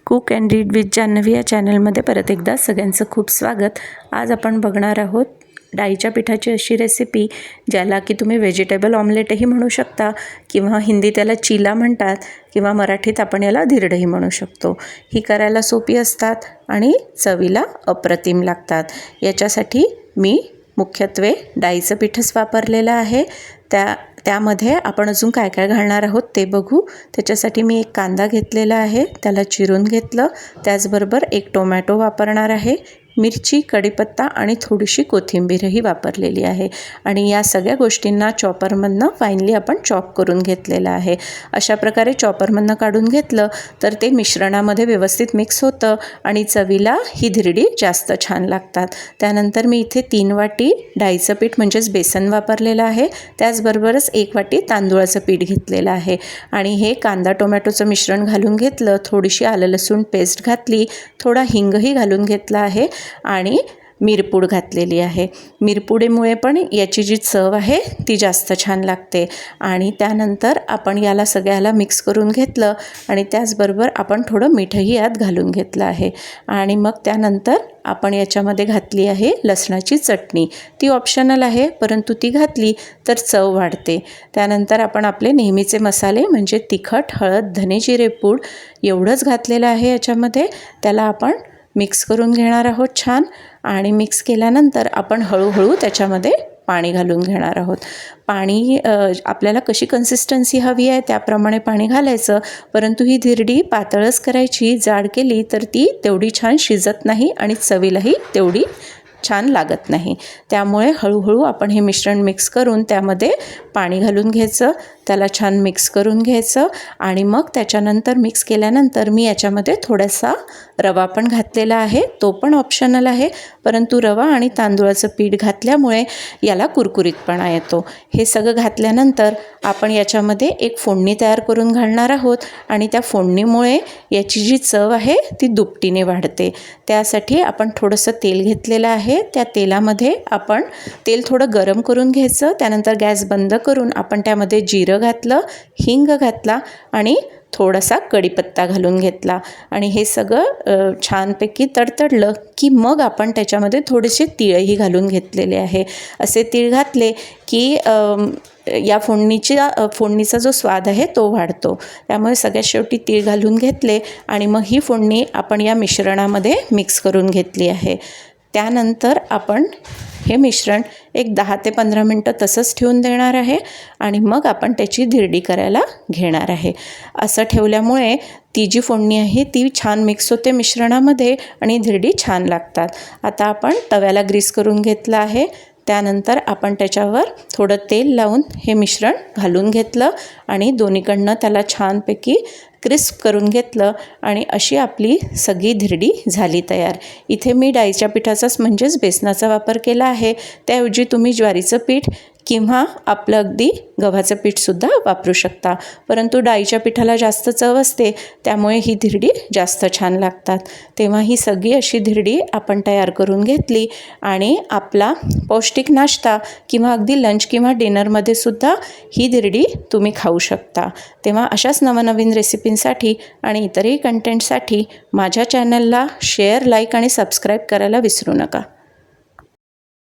Cook and read with Janhavi या चॅनलमध्ये परत एकदा सगळ्यांचं खूप स्वागत। आज आपण बघणार आहोत डाळीच्या पिठाची अशी रेसिपी ज्याला की तुम्ही व्हेजिटेबल ऑमलेटही म्हणू शकता किंवा हिंदी त्याला चिला म्हणतात किंवा मराठीत आपण याला धिरडही म्हणू शकतो। ही करायला सोपी असतात आणि चवीला अप्रतिम लागतात। याच्यासाठी मी मुख्यत्वे डाळीचं पीठच वापरलेलं आहे। त्यामध्ये आपण अजून काय काय घालणार आहोत ते बघू। त्याच्यासाठी मी एक कांदा घेतलेला आहे, त्याला चिरून घेतलं। त्याचबरोबर एक टोमॅटो वापरणार आहे, मिरची, कढीपत्ता आणि थोडीशी कोथिंबीरही वापरलेली आहे। आणि या सगळ्या गोष्टींना चॉपरमधनं फाईनली आपण चॉप करून घेतलेलं आहे। अशा प्रकारे चॉपरमधनं काढून घेतलं तर ते मिश्रणामध्ये व्यवस्थित मिक्स होतं आणि चवीला ही धिरडी जास्त छान लागतात। त्यानंतर मी इथे 3 वाटी डाळीचं पीठ म्हणजेच बेसन वापरलेलं आहे, त्याचबरोबरच 1 वाटी तांदूळाचं पीठ घेतलेलं आहे। आणि हे कांदा टोमॅटोचं मिश्रण घालून घेतलं, थोडीशी आलं लसूण पेस्ट घातली, थोडा हिंगही घालून घेतला आहे आणि मिरपूड घातलेली आहे। मिरपुडीमुळे पण याची जी चव आहे ती जास्त छान लागते। आणि त्यानंतर आपण याला सगळ्याला मिक्स करून घेतलं आणि त्याचबरोबर आपण थोडं मीठही यात घालून घेतलं आहे। आणि मग त्यानंतर आपण याच्यामध्ये घातली आहे लसणाची चटणी। ती ऑप्शनल आहे, परंतु ती घातली तर चव वाढते। त्यानंतर आपण आपले नेहमीचे मसाले म्हणजे तिखट, हळद, धने जिरे पूड एवढंच घातलेलं आहे याच्यामध्ये। त्याला आपण मिक्स करून घेणार आहोत छान। आणि मिक्स केल्यानंतर आपण हळूहळू त्याच्यामध्ये पाणी घालून घेणार आहोत। पाणी आपल्याला कशी कन्सिस्टन्सी हवी आहे त्याप्रमाणे पाणी घालायचं, परंतु ही धिरडी पातळच करायची, जाड केली तर ती तेवढी छान शिजत नाही आणि चवीलाही तेवढी छान लागत नाही। त्यामुळे हळूहळू आपण हे मिश्रण मिक्स करून त्यामध्ये पाणी घालून घ्यायचं, त्याला छान मिक्स करून घ्यायचं। आणि मग त्याच्यानंतर मिक्स केल्यानंतर मी याच्यामध्ये थोडासा रवा पण घातलेला आहे, तो पण ऑप्शनल आहे, परंतु रवा आणि तांदूळाचं पीठ घातल्यामुळे याला कुरकुरीतपणा येतो। हे सगळं घातल्यानंतर आपण याच्यामध्ये एक फोडणी तयार करून घालणार आहोत आणि त्या फोडणीमुळे याची जी चव आहे ती दुपटीने वाढते। त्यासाठी आपण थोडंसं तेल घेतलेलं आहे, त्या तेलामध्ये आपण तेल थोडं गरम करून घ्यायचं। त्यानंतर गॅस बंद करून आपण त्यामध्ये जिरं घातलं, हिंग घातला आणि थोडासा कढीपत्ता घालून घेतला। आणि हे सगळं छानपैकी तडतडलं की मग आपण त्याच्यामध्ये थोडेसे तीळही घालून घेतलेले आहे। असे तीळ घातले की या फोडणीचा जो स्वाद आहे तो वाढतो। त्यामुळे सगळ्यात शेवटी तीळ घालून घेतले आणि मग ही फोडणी आपण या मिश्रणामध्ये मिक्स करून घेतली आहे। त्यानंतर आपण हे मिश्रण एक 10 ते 15 मिनटं तसंच ठेवून देणार आहे आणि मग आपण त्याची धिरडी करायला घेणार आहे। असं ठेवल्यामुळे ती जी फोडणी आहे ती छान मिक्स होते मिश्रणामध्ये आणि धिरडी छान लागतात। आता आपण तव्याला ग्रीस करून घेतलं आहे, त्यानंतर आपण त्याच्यावर थोडं तेल लावून हे मिश्रण घालून घेतलं आणि दोन्हीकडनं त्याला छानपैकी क्रिस्प करून घेतलं आणि अशी आपली सगळी धिरडी झाली तयार। इथे मी डाळीच्या पिठाचाच म्हणजेच बेसनाचा वापर केला आहे, त्याऐवजी तुम्ही ज्वारीचं पीठ किंवा आपलं अगदी गव्हाचं पीठसुद्धा वापरू शकता, परंतु डाळीच्या पिठाला जास्त चव असते त्यामुळे ही धिरडी जास्त छान लागतात। तेव्हा ही सगळी अशी धिरडी आपण तयार करून घेतली आणि आपला पौष्टिक नाश्ता किंवा अगदी लंच किंवा डिनरमध्ये सुद्धा ही धिरडी तुम्ही खाऊ शकता। तेव्हा अशाच नवनवीन रेसिपींसाठी आणि इतरही कंटेंटसाठी माझ्या चॅनलला शेअर, लाईक आणि सबस्क्राईब करायला विसरू नका।